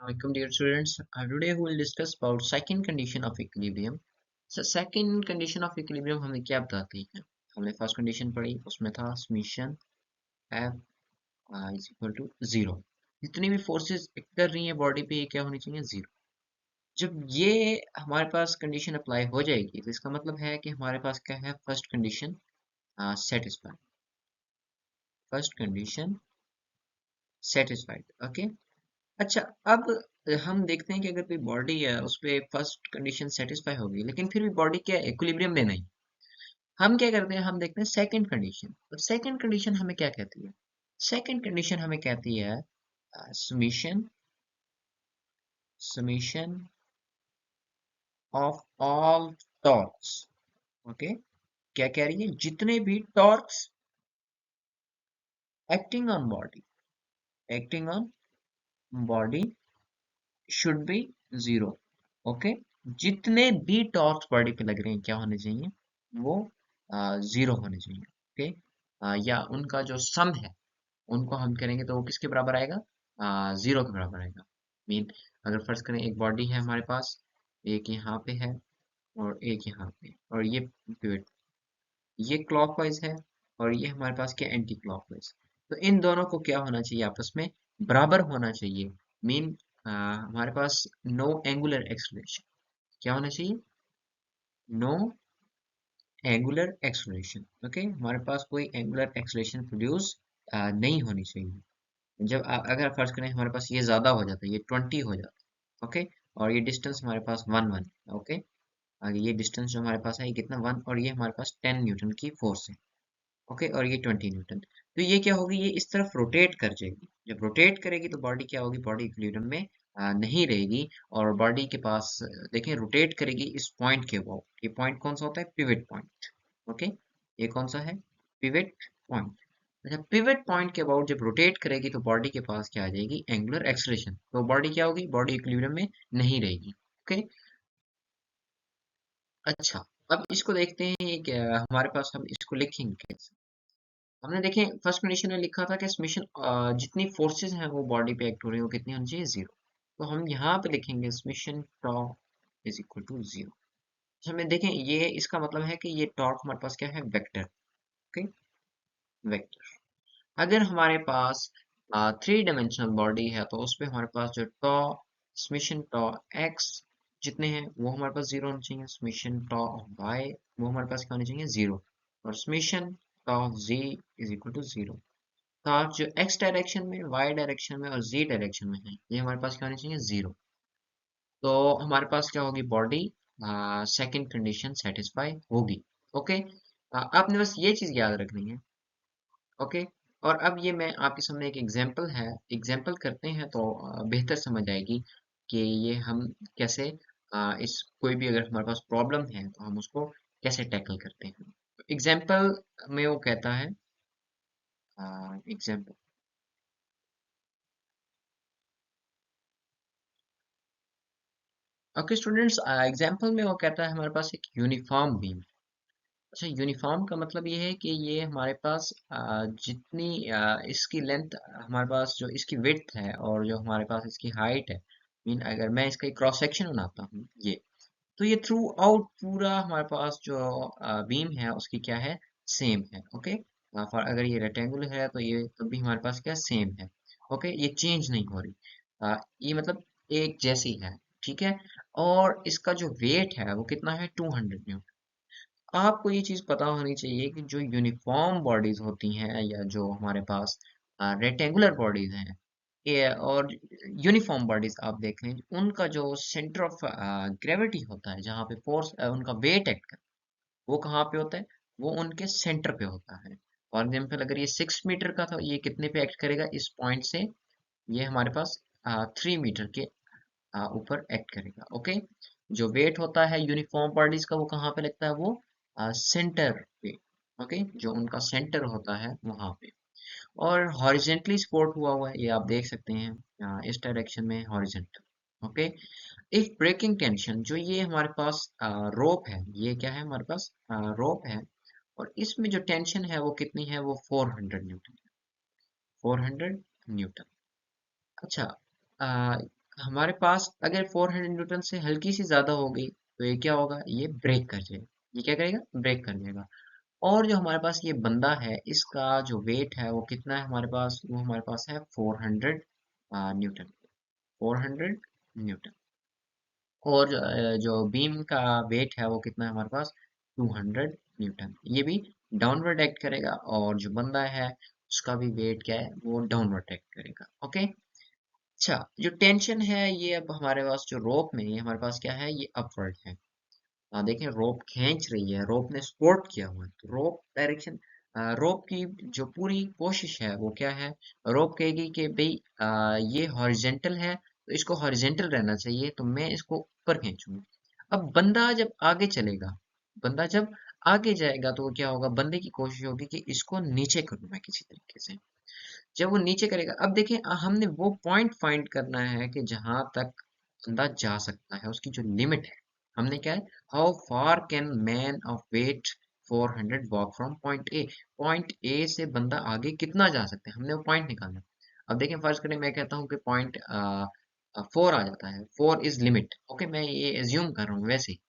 Welcome dear students. Today we will discuss about second condition of equilibrium. So second condition of equilibrium हमें क्या बताती है? हमने first condition पढ़ी उसमें था summation F is equal to zero. जितनी भी फोर्सेस एक्ट कर रही हैं बॉडी पे ये क्या होनी चाहिए? जीरो। जब ये हमारे पास कंडीशन अप्लाई हो जाएगी तो इसका मतलब है कि हमारे पास क्या है? First condition satisfied. First condition satisfied. Okay. अच्छा, अब हम देखते हैं कि अगर कोई बॉडी है उस पे फर्स्ट कंडीशन सेटिस्फाई होगी लेकिन फिर भी बॉडी क्या इक्विलिब्रियम में नहीं। हम क्या करते हैं? हम देखते हैं सेकंड कंडीशन। तो सेकंड कंडीशन हमें क्या कहती है? सेकंड कंडीशन हमें कहती है summation summation of all torques. Okay, क्या कह रही है? जितने भी torques acting on body acting on body should be zero. Okay, जितने भी टॉर्क्स बॉडी पे लग रहे हैं क्या होने चाहिए? वो जीरो होने चाहिए। ओके, या उनका जो सम है उनको हम करेंगे तो वो किसके बराबर आएगा? जीरो के बराबर आएगा। मीन अगर फर्ज करें एक बॉडी है हमारे पास, एक यहाँ पे है और एक यहाँ पे, और ये पिवट, ये क्लॉकवाइज है और ये हमारे पास क्या एंटी क्लॉकवाइज। तो इन दोनों को क्या होना चाहिए? आपस में बराबर होना चाहिए। मीन हमारे पास नो एंगुलर एक्सलेशन। क्या होना चाहिए? No angular acceleration. ओके, हमारे पास कोई एंगुलर एक्सलेशन प्रोड्यूस नहीं होनी चाहिए। जब अगर फर्ज करें हमारे पास ये ज्यादा हो जाता है, ये 20 हो जाता है। ओके, और ये डिस्टेंस हमारे पास 1 1। ओके, आगे ये डिस्टेंस जो हमारे पास है ये कितना? 1, और ये हमारे पास 10 न्यूटन की फोर्स है। ओके, और ये 20 न्यूटन। तो ये क्या होगी? ये इस तरफ रोटेट कर जाएगी। जब रोटेट करेगी तो बॉडी क्या होगी? बॉडी इक्विलिब्रियम में नहीं रहेगी। और बॉडी के पास देखें रोटेट करेगी इस पॉइंट के अबाउट। ये पॉइंट कौन सा होता है? Pivot point. ओके, ये कौन सा है? Pivot point. अच्छा, पिवट पॉइंट के अबाउट जब रोटेट करेगी तो बॉडी के पास क्या आ जाएगी? Angular acceleration. तो बॉडी क्या होगी? बॉडी इक्विलिब्रियम में नहीं रहेगी। ओके, अच्छा, अब इसको देखते हैं कि हमारे पास हम इसको लिखेंगे कैसे। हमने देखें फर्स्ट कंडीशन में लिखा था कि समेशन जितनी फोर्सेस हैं वो बॉडी पे एक्ट हो रही है वो कितनी होनी चाहिए? जीरो। तो हम यहाँ पे लिखेंगे summation torque is equal to zero. हमें देखें ये इसका मतलब है कि ये टॉर्क हमारे पास क्या है? वेक्टर। Okay, vector. अगर हमारे पास थ्री डायमेंशनल बॉडी है तो उस पे हमारे पास जो टॉ समेशन टॉ एक्स जितने हैं वो हमारे पास जीरो होने चाहिए। समेशन टॉ वाई वो हमारे पास क्या होने चाहिए? जीरो। और summation tau z is equal to zero. तो आप जो एक्स डायरेक्शन में, वाई डायरेक्शन में और जी डायरेक्शन में है ये हमारे पास क्या होनी चाहिए? जीरो। तो हमारे पास क्या होगी? बॉडी सेकंड कंडीशन सेटिस्फाई होगी। ओके, आपने बस ये चीज याद रखनी है। ओके, और अब ये मैं आपके सामने एक एग्जांपल है, एग्जांपल करते हैं तो बेहतर समझ आएगी कि ये हम कैसे इस कोई भी अगर हमारे पास प्रॉब्लम है तो हम उसको कैसे टैकल करते हैं। एग्जांपल में वो कहता है, एग्जांपल, ओके स्टूडेंट्स, एग्जांपल में वो कहता है हमारे पास एक यूनिफॉर्म बीम। अच्छा, यूनिफॉर्म का मतलब ये है कि ये हमारे पास जितनी इसकी लेंथ, हमारे पास जो इसकी विड्थ है और जो हमारे पास इसकी हाइट है, मीन अगर मैं इसका एक क्रॉस सेक्शन बनाता हूँ ये, तो ये थ्रू आउट पूरा हमारे पास जो बीम है उसकी क्या है? सेम है। ओके, फॉर अगर ये रेक्टेंगुलर है तो ये तब भी हमारे पास क्या सेम है। ओके, ये चेंज नहीं हो रही। ये मतलब एक जैसी है। ठीक है, और इसका जो वेट है वो कितना है? 200 न्यूटन। आपको ये चीज पता होनी चाहिए कि जो यूनिफॉर्म बॉडीज होती हैं या जो हमारे पास रेक्टेंगुलर बॉडीज हैं, ये और यूनिफॉर्म बॉडीज आप देख लें, उनका जो सेंटर ऑफ ग्रेविटी होता है, जहाँ पे फोर्स उनका वेट एक्ट कर, वो कहाँ पे होता है? वो उनके सेंटर पे होता है। फॉर एग्जाम्पल अगर ये 6 मीटर का था, ये कितने पे एक्ट करेगा? इस पॉइंट से ये हमारे पास 3 मीटर के ऊपर एक्ट करेगा। ओके, जो वेट होता है यूनिफॉर्म बॉडीज का वो कहाँ पे लगता है? वो सेंटर पे। ओके, जो उनका सेंटर होता है वहां पे। और हॉरिजेंटली सपोर्ट हुआ हुआ है, ये आप देख सकते हैं इस डायरेक्शन में horizontal. Okay, if breaking tension, जो ये हमारे पास रोप है, ये क्या है? हमारे पास रोप है, और इसमें जो टेंशन है वो कितनी है? वो 400 न्यूटन। 400 न्यूटन। अच्छा, हमारे पास अगर 400 न्यूटन से हल्की सी ज्यादा हो गई तो ये क्या होगा, ये ब्रेक कर जाएगा। ये क्या करेगा, ब्रेक कर जाएगा। और जो हमारे पास ये बंदा है, इसका जो वेट है वो कितना है हमारे पास, वो हमारे पास है 400 न्यूटन। 400 न्यूटन। और जो बीम का वेट है वो कितना है हमारे पास, 200 न्यूटन। ये भी डाउनवर्ड एक्ट करेगा, और जो बंदा है उसका भी वेट क्या है, वो डाउनवर्ड एक्ट करेगा। ओके। अच्छा, जो टेंशन है ये अब हमारे पास जो रोप में, ये हमारे पास क्या है, ये अपवर्ड है। देखें, रोप खींच रही है, रोप ने सपोर्ट किया हुआ है, तो रोप डायरेक्शन, रोप की जो पूरी कोशिश है वो क्या है, रोप कहेगी कि भाई ये हॉरिजेंटल है तो इसको हॉरिजेंटल रहना चाहिए, तो मैं इसको ऊपर खींचूंगी। अब बंदा जब आगे चलेगा, बंदा जब आगे जाएगा तो क्या होगा, बंदे की कोशिश होगी कि इसको नीचे करूं मैं किसी तरीके से। जब वो नीचे करेगा, अब देखें हमने वो पॉइंट फाइंड करना है कि जहां तक बंदा जा सकता है, उसकी जो लिमिट है। हमने क्या है, how far can man of weight 400 walk from point A. Point A से बंदा आगे कितना जा सकता है, हमने वो पॉइंट निकालना है। अब देखें, फर्ज करें मैं कहता हूँ कि पॉइंट 4 आ जाता है, 4 इज लिमिट। ओके, मैं ये एज्यूम कर रहा हूँ वैसे ही।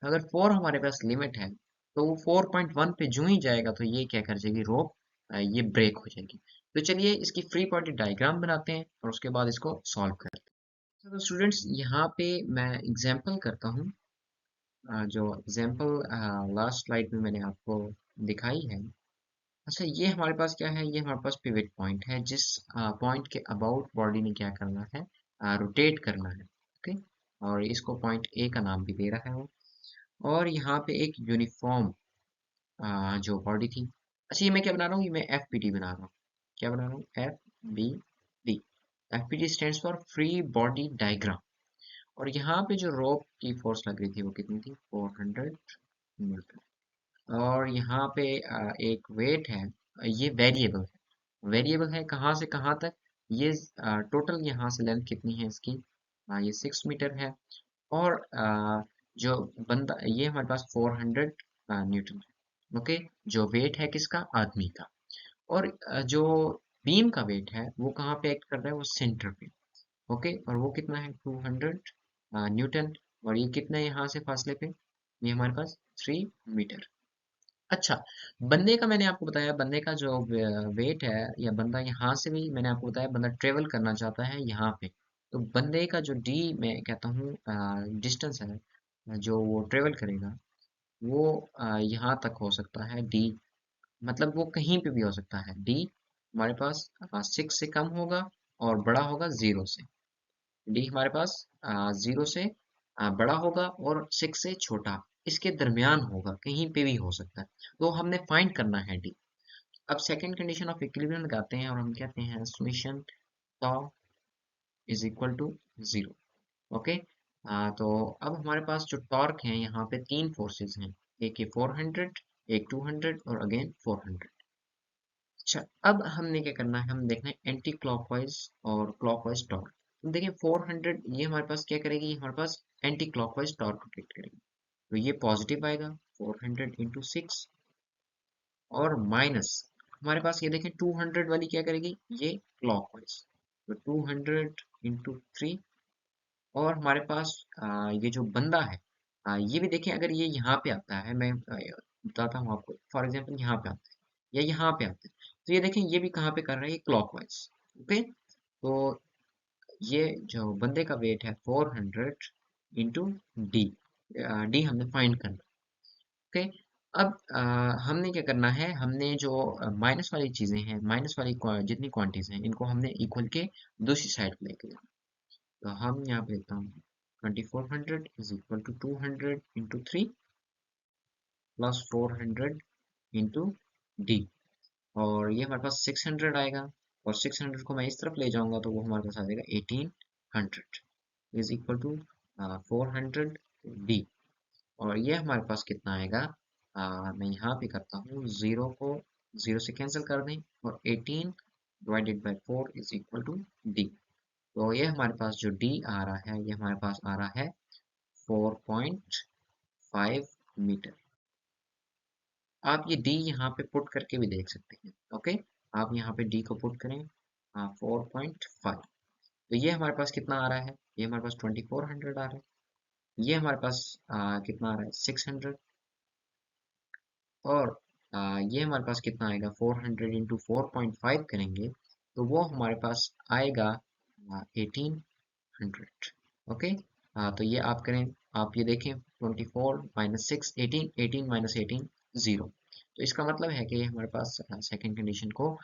अगर 4 हमारे पास लिमिट है, तो वो 4.1 पे जो ही जाएगा तो ये क्या कर जाएगी, रोप ये ब्रेक हो जाएगी। तो चलिए इसकी फ्री बॉडी डायग्राम बनाते हैं और उसके बाद इसको सॉल्व करते हैं। तो स्टूडेंट्स, यहाँ पे मैं एग्जांपल करता हूँ। जो एग्जांपल लास्ट स्लाइड में मैंने आपको दिखाई है। अच्छा, ये हमारे पास क्या है, ये हमारे पास पिवट पॉइंट है, जिस पॉइंट के अबाउट बॉडी ने क्या करना है, रोटेट करना है। ओके। और इसको पॉइंट ए का नाम भी दे रहा है वो। और यहाँ पे एक यूनिफॉर्म जो बॉडी थी। अच्छा, ये मैं क्या बना रहा हूँ, ये मैं एफ पी डी बना रहा हूँ। क्या बना रहा हूँ, F B D. F P D stands for free body diagram. और यहाँ पे जो रोप की फोर्स लग रही थी वो कितनी थी, 400 न्यूटन। और यहाँ पे एक वेट है, ये वेरिएबल है। वेरिएबल है कहाँ से कहाँ तक, ये टोटल यहाँ से लेंथ कितनी है इसकी, ये 6 मीटर है। और जो बंदा, ये हमारे पास 400 न्यूटन है। ओके। जो वेट है किसका, आदमी का। और जो बीम का वेट है वो कहाँ पे एक्ट कर रहा है, वो सेंटर पे। ओके। और वो कितना है, 200 न्यूटन। और ये कितना है यहाँ से फासले पे, ये हमारे पास 3 मीटर। अच्छा, बंदे का मैंने आपको बताया, बंदे का जो वेट है, या बंदा यहाँ से भी मैंने आपको बताया, बंदा ट्रेवल करना चाहता है यहाँ पे। तो बंदे का जो डी मैं कहता हूँ डिस्टेंस है, जो वो ट्रेवल करेगा, वो यहाँ तक हो सकता है डी। मतलब वो कहीं पे भी हो सकता है डी। हमारे पास 6 से कम होगा और बड़ा होगा 0 से। डी हमारे पास 0 से बड़ा होगा और 6 से छोटा, इसके दरमियान होगा, कहीं पे भी हो सकता है। तो हमने फाइंड करना है डी। अब सेकंड कंडीशन ऑफ इक्विलिब्रियम लगाते हैं और हम कहते हैं summation tau is equal to 0। Okay. तो अब हमारे पास जो टॉर्क है, यहाँ पे तीन फोर्सेस हैं, एक ये 400, एक 200 और अगेन 400। अच्छा, अब हमने क्या करना है, हम देखना है एंटी क्लॉकवाइज और क्लॉकवाइज टॉर्क। तो देखिए 400 ये हमारे पास क्या करेगी, हमारे पास एंटी क्लॉकवाइज टॉर्क रोटेट करेगी। तो ये पॉजिटिव आएगा, 400 इंटू 6। और माइनस हमारे पास ये देखें 200 वाली क्या करेगी, ये क्लॉकवाइज। तो 200 इंटू 3। और हमारे पास ये जो बंदा है, ये भी देखें, अगर ये यहाँ पे आता है, मैं बताता हूँ आपको, फॉर एग्जांपल यहाँ पे आता है या यहाँ पे आता है, तो ये देखें ये भी कहाँ पे कर रहा है, ये क्लॉकवाइज। ओके। तो ये जो बंदे का वेट है 400 इंटू डी। डी हमने फाइंड करना। ओके। अब हमने क्या करना है, हमने जो माइनस वाली चीजें हैं, माइनस वाली जितनी क्वांटिटीज हैं, इनको हमने इक्वल के दूसरी साइड पे लेके जाना। तो हम यहाँ पे लिखता हूँ 2400 is equal to 200 into 3 plus 400 into D. और ये हमारे पास 600 आएगा। और 600 को मैं इस तरफ ले जाऊंगा तो वो हमारे पास आ जाएगा 1800 इज इक्वल टू 400 डी। और ये हमारे पास कितना आएगा, मैं यहाँ पे करता हूँ, जीरो को जीरो से कैंसिल कर दें, और 18 divided by 4 is equal to D. तो ये हमारे पास जो डी आ रहा है, ये हमारे पास आ रहा है 4.5 मीटर। आप ये डी यहाँ पे पुट करके भी देख सकते हैं। ओके। आप यहाँ पे डी को पुट करें, 4.5। तो ये हमारे पास कितना आ रहा है, ये हमारे पास 2400 आ रहा है। ये हमारे पास कितना आ रहा है, 600। और ये हमारे पास कितना आएगा, 400 × 4.5 करेंगे तो वो हमारे पास आएगा 1800। ओके। तो ये आप करें, आप ये देखें, 24 - 6 18, 18 - 18 0। तो इसका मतलब है कि ये हमारे पास सेकेंड कंडीशन को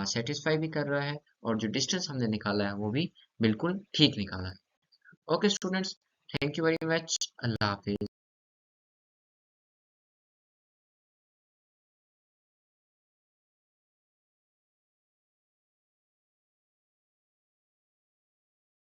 सेटिस्फाई भी कर रहा है, और जो डिस्टेंस हमने निकाला है वो भी बिल्कुल ठीक निकाला है। Okay students, thank you very much, Allah Hafiz.